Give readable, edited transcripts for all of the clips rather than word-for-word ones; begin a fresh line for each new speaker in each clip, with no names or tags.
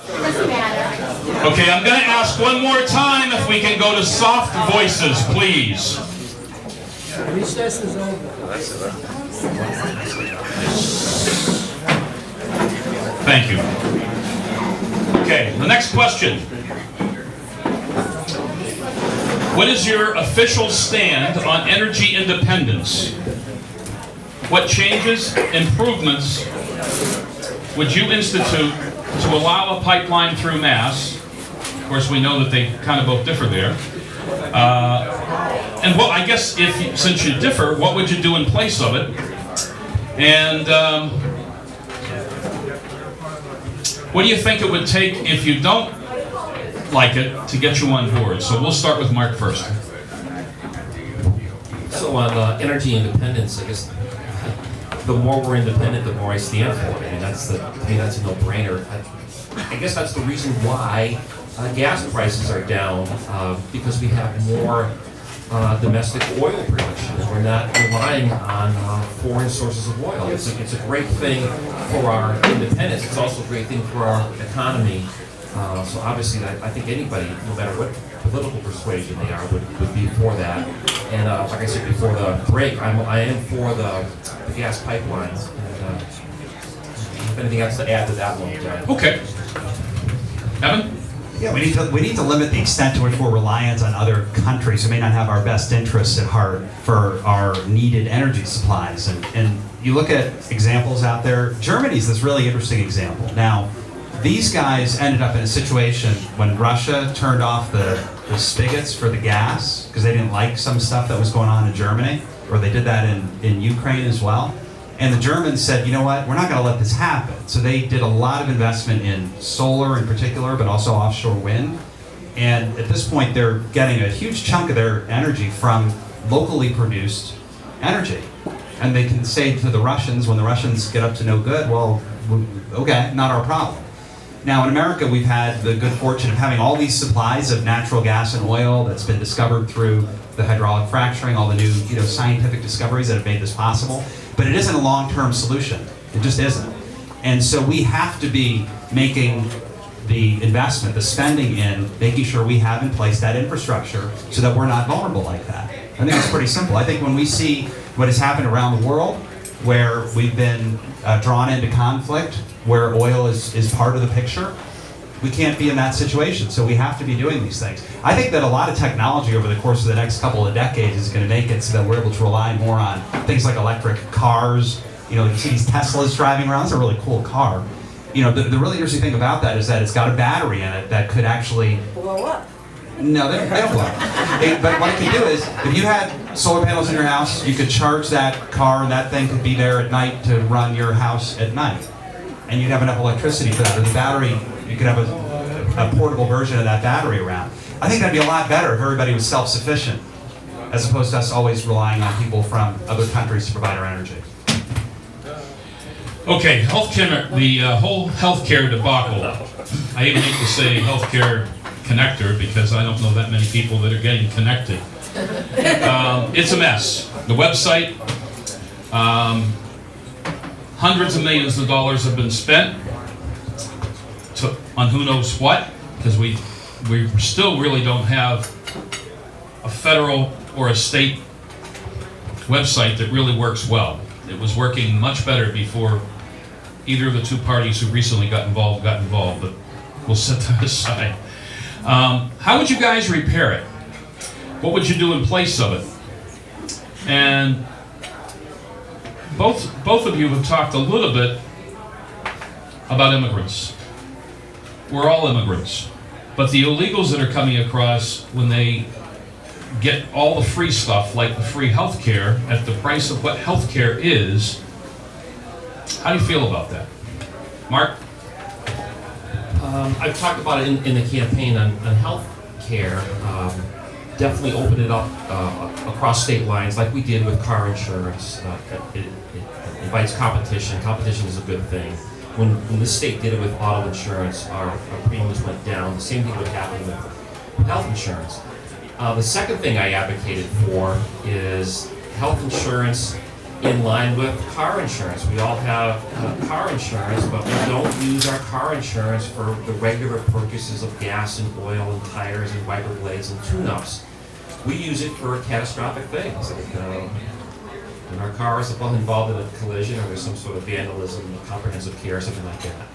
Okay, I'm going to ask one more time if we can go to soft voices, please.
Recess is over.
Thank you. Okay, the next question. What is your official stand on energy independence? What changes, improvements would you institute to allow a pipeline through Mass? Of course, we know that they kind of both differ there. And well, I guess since you differ, what would you do in place of it? And what do you think it would take if you don't like it to get you on board? So we'll start with Mark first.
So on energy independence, I guess the more we're independent, the more I stand for it. I mean, that's a no-brainer. I guess that's the reason why gas prices are down, because we have more domestic oil production. We're not relying on foreign sources of oil. It's a great thing for our independence. It's also a great thing for our economy. So obviously, I think anybody, no matter what political persuasion they are, would be for that. And like I said before the break, I am for the gas pipelines. And if anything else to add to that one, John.
Okay. Evan?
Yeah, we need to limit the extent to which we're reliant on other countries who may not have our best interests at heart for our needed energy supplies. And you look at examples out there. Germany's this really interesting example. Now, these guys ended up in a situation when Russia turned off the spigots for the gas because they didn't like some stuff that was going on in Germany, or they did that in Ukraine as well. And the Germans said, you know what, we're not going to let this happen. So they did a lot of investment in solar in particular, but also offshore wind. And at this point, they're getting a huge chunk of their energy from locally produced energy. And they can say to the Russians, when the Russians get up to no good, well, okay, not our problem. Now in America, we've had the good fortune of having all these supplies of natural gas and oil that's been discovered through the hydraulic fracturing, all the new scientific discoveries that have made this possible. But it isn't a long-term solution. It just isn't. And so we have to be making the investment, the spending in making sure we have in place that infrastructure so that we're not vulnerable like that. I think it's pretty simple. I think when we see what has happened around the world, where we've been drawn into conflict, where oil is part of the picture, we can't be in that situation. So we have to be doing these things. I think that a lot of technology over the course of the next couple of decades is going to make it so that we're able to rely more on things like electric cars. You see these Teslas driving around. It's a really cool car. The really interesting thing about that is that it's got a battery in it that could actually
blow up.
No, they don't blow up. But what it could do is, if you had solar panels in your house, you could charge that car, and that thing could be there at night to run your house at night. And you'd have enough electricity for that. Or the battery, you could have a portable version of that battery around. I think that'd be a lot better if everybody was self-sufficient, as opposed to us always relying on people from other countries to provide our energy.
Okay, healthcare, the whole healthcare debacle. I even hate to say healthcare connector because I don't know that many people that are getting connected. It's a mess. The website, hundreds of millions of dollars have been spent on who knows what, because we still really don't have a federal or a state website that really works well. It was working much better before either of the two parties who recently got involved, but we'll set that aside. How would you guys repair it? What would you do in place of it? And both of you have talked a little bit about immigrants. We're all immigrants. But the illegals that are coming across, when they get all the free stuff, like the free health care, at the price of what health care is, how do you feel about that? Mark?
I've talked about it in the campaign on health care. Definitely open it up across state lines like we did with car insurance. It invites competition. Competition is a good thing. When the state did it with auto insurance, our premiums went down. The same thing would happen with health insurance. The second thing I advocated for is health insurance in line with car insurance. We all have car insurance, but we don't use our car insurance for the regular purchases of gas and oil and tires and wiper blades and tune-ups. We use it for catastrophic things. Like, when our car is involved in a collision or there's some sort of vandalism, comprehensive care, something like that.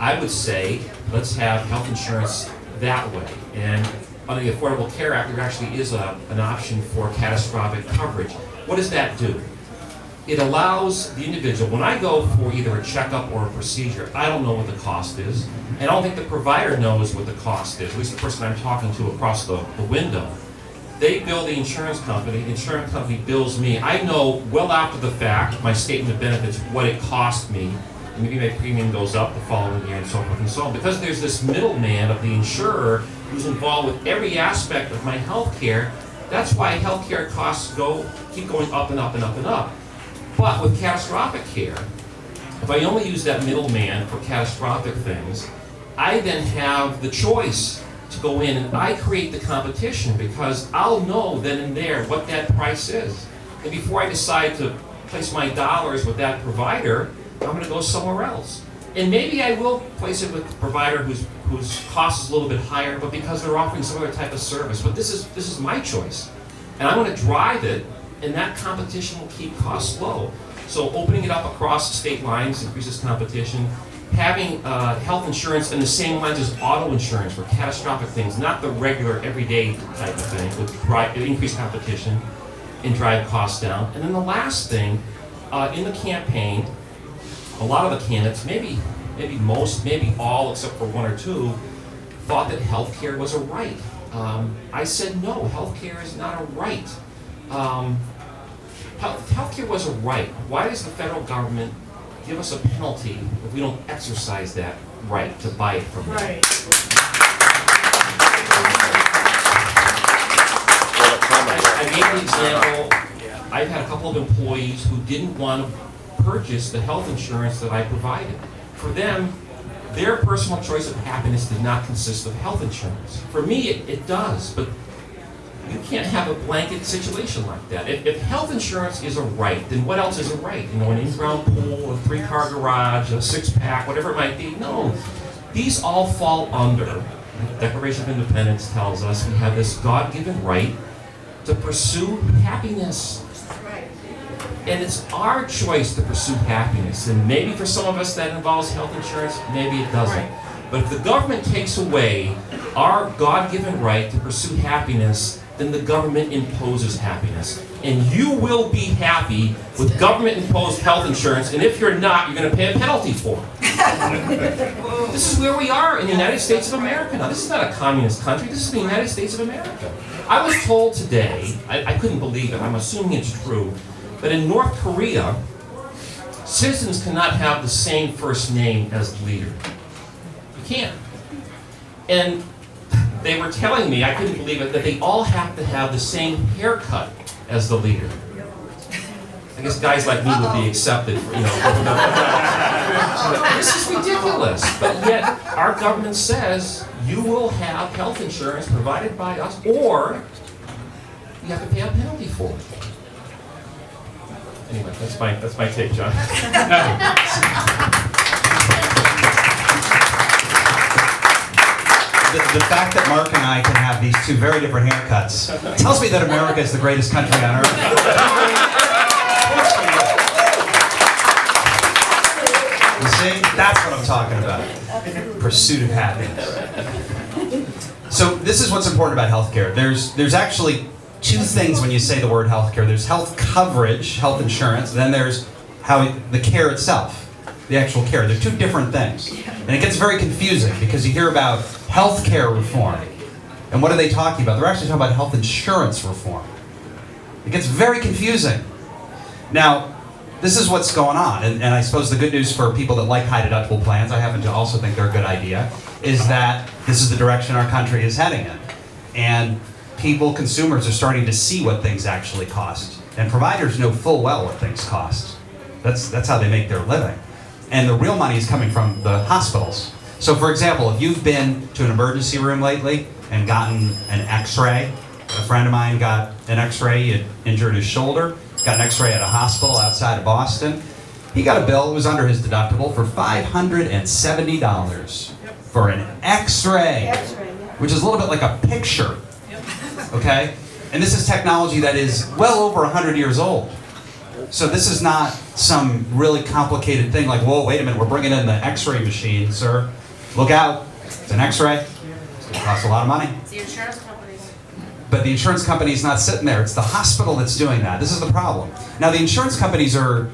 I would say, let's have health insurance that way. And under the Affordable Care Act, there actually is an option for catastrophic coverage. What does that do? It allows the individual, when I go for either a checkup or a procedure, I don't know what the cost is. And I don't think the provider knows what the cost is, at least the person I'm talking to across the window. They bill the insurance company bills me. I know well after the fact, my statement of benefits, what it cost me. Maybe my premium goes up the following year and so forth and so on. Because there's this middleman of the insurer who's involved with every aspect of my health care, that's why healthcare costs keep going up and up and up and up. But with catastrophic care, if I only use that middleman for catastrophic things, I then have the choice to go in and I create the competition because I'll know then and there what that price is. And before I decide to place my dollars with that provider, I'm going to go somewhere else. And maybe I will place it with a provider whose cost is a little bit higher, but because they're offering some other type of service. But this is my choice. And I'm going to drive it, and that competition will keep costs low. So opening it up across state lines increases competition. Having health insurance in the same lines as auto insurance for catastrophic things, not the regular everyday type of thing, would increase competition and drive costs down. And then the last thing, in the campaign, a lot of the candidates, maybe most, maybe all except for one or two, thought that healthcare was a right. I said no, healthcare is not a right. Healthcare was a right. Why does the federal government give us a penalty if we don't exercise that right to buy it from them?
Right.
I gave an example. I've had a couple of employees who didn't want to purchase the health insurance that I provided. For them, their personal choice of happiness did not consist of health insurance. For me, it does, but you can't have a blanket situation like that. If health insurance is a right, then what else is a right? You know, an in-ground pool, a 3-car garage, a 6-pack, whatever it might be. No, these all fall under. The Declaration of Independence tells us we have this God-given right to pursue happiness. And it's our choice to pursue happiness. And maybe for some of us that involves health insurance, maybe it doesn't. But if the government takes away our God-given right to pursue happiness, then the government imposes happiness. And you will be happy with government-imposed health insurance, and if you're not, you're going to pay a penalty for it. This is where we are in the United States of America now. This is not a communist country. This is the United States of America. I was told today, I couldn't believe it, I'm assuming it's true, but in North Korea, citizens cannot have the same first name as the leader. You can't. And they were telling me, I couldn't believe it, that they all have to have the same haircut as the leader. I guess guys like me would be accepted for, This is ridiculous. But yet, our government says you will have health insurance provided by us, or you have to pay a penalty for it. Anyway, that's my take, John.
The fact that Mark and I can have these two very different haircuts tells me that America is the greatest country on earth. You see? That's what I'm talking about. Pursuit of happiness. So this is what's important about healthcare. There's actually two things when you say the word healthcare. There's health coverage, health insurance, then there's the care itself, the actual care. They're two different things. And it gets very confusing because you hear about healthcare reform. And what are they talking about? They're actually talking about health insurance reform. It gets very confusing. Now, this is what's going on, and I suppose the good news for people that like high deductible plans, I happen to also think they're a good idea, is that this is the direction our country is heading in. And people, consumers, are starting to see what things actually cost. And providers know full well what things cost. That's how they make their living. And the real money is coming from the hospitals. So for example, if you've been to an emergency room lately and gotten an x-ray, a friend of mine got an x-ray, he had injured his shoulder, got an x-ray at a hospital outside of Boston. He got a bill, it was under his deductible, for $570 for an x-ray, which is a little bit like a picture, okay? And this is technology that is well over 100 years old. So this is not some really complicated thing like, whoa, wait a minute, we're bringing in the x-ray machine, sir. Look out, it's an x-ray. It's gonna cost a lot of money.
It's the insurance companies.
But the insurance company's not sitting there, it's the hospital that's doing that. This is the problem. Now the insurance companies are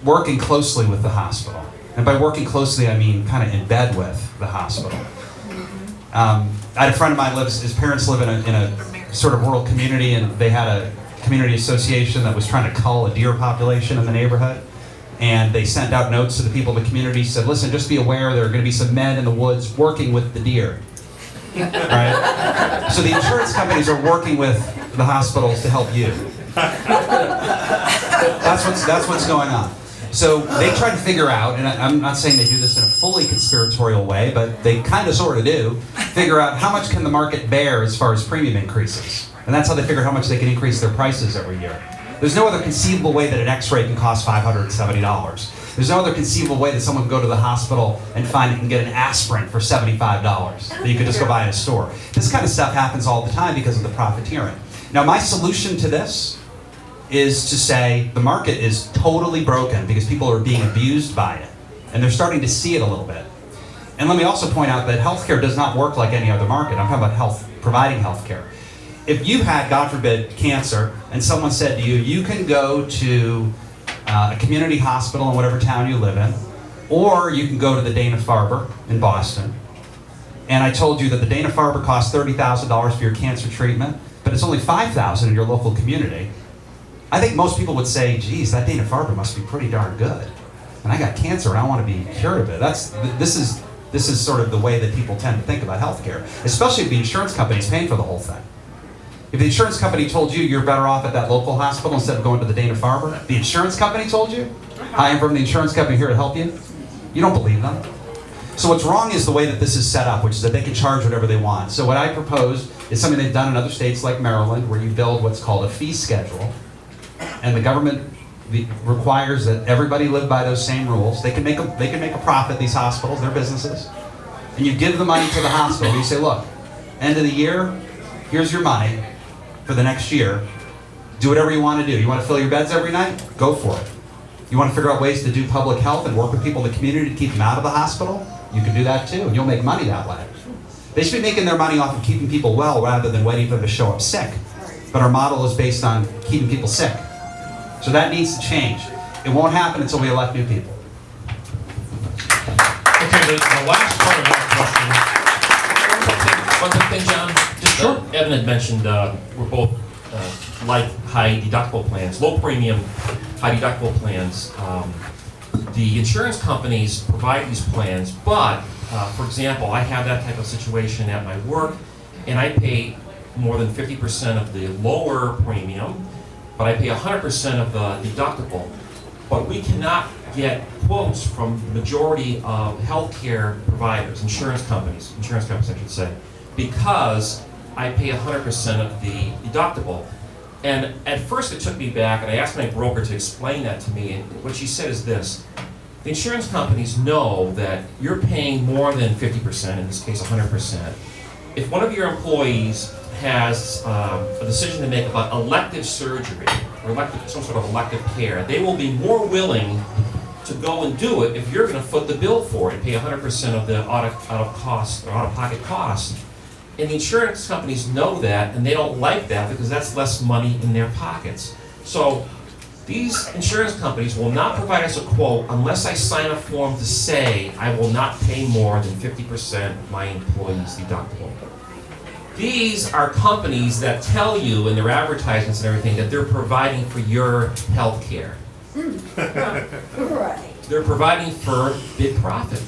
working closely with the hospital. And by working closely, I mean kind of in bed with the hospital. I had a friend of mine, his parents live in a sort of rural community, and they had a community association that was trying to cull a deer population in the neighborhood. And they sent out notes to the people in the community, said, listen, just be aware there are going to be some men in the woods working with the deer. Right? So the insurance companies are working with the hospitals to help you. That's what's going on. So they try to figure out, and I'm not saying they do this in a fully conspiratorial way, but they kind of sort of do, figure out how much can the market bear as far as premium increases. And that's how they figure out how much they can increase their prices every year. There's no other conceivable way that an x-ray can cost $570. There's no other conceivable way that someone can go to the hospital and find it can get an aspirin for $75 that you could just go buy in a store. This kind of stuff happens all the time because of the profiteering. Now my solution to this is to say the market is totally broken because people are being abused by it. And they're starting to see it a little bit. And let me also point out that healthcare does not work like any other market. I'm talking about providing healthcare. If you had, God forbid, cancer, and someone said to you, you can go to a community hospital in whatever town you live in, or you can go to the Dana-Farber in Boston, and I told you that the Dana-Farber costs $30,000 for your cancer treatment, but it's only $5,000 in your local community, I think most people would say, geez, that Dana-Farber must be pretty darn good. And I got cancer and I want to be cured of it. This is sort of the way that people tend to think about healthcare, especially if the insurance company is paying for the whole thing. If the insurance company told you you're better off at that local hospital instead of going to the Dana-Farber, the insurance company told you, hi, I'm from the insurance company here to help you, you don't believe them. So what's wrong is the way that this is set up, which is that they can charge whatever they want. So what I propose is something they've done in other states like Maryland, where you build what's called a fee schedule, and the government requires that everybody live by those same rules. They can make a profit, these hospitals, they're businesses, and you give the money to the hospital. You say, look, end of the year, here's your money for the next year. Do whatever you want to do. You want to fill your beds every night? Go for it. You want to figure out ways to do public health and work with people in the community to keep them out of the hospital? You can do that too, and you'll make money that way. They should be making their money off of keeping people well rather than waiting for them to show up sick. But our model is based on keeping people sick. So that needs to change. It won't happen until we elect new people.
Okay, the last part of that
One quick thing, John. Just
Sure.
Evan had mentioned we're both like high deductible plans, low premium, high deductible plans. The insurance companies provide these plans, but for example, I have that type of situation at my work, and I pay more than 50% of the lower premium, but I pay 100% of the deductible. But we cannot get quotes from the majority of healthcare providers, insurance companies I should say, because I pay 100% of the deductible. And at first it took me back, and I asked my broker to explain that to me, and what she said is this: the insurance companies know that you're paying more than 50%, in this case 100%. If one of your employees has a decision to make about elective surgery or some sort of elective care, they will be more willing to go and do it if you're going to foot the bill for it and pay 100% of the out-of-pocket cost. And the insurance companies know that, and they don't like that because that's less money in their pockets. So these insurance companies will not provide us a quote unless I sign a form to say I will not pay more than 50% of my employee's deductible. These are companies that tell you in their advertisements and everything that they're providing for your health care.
Right.
They're providing for big profits.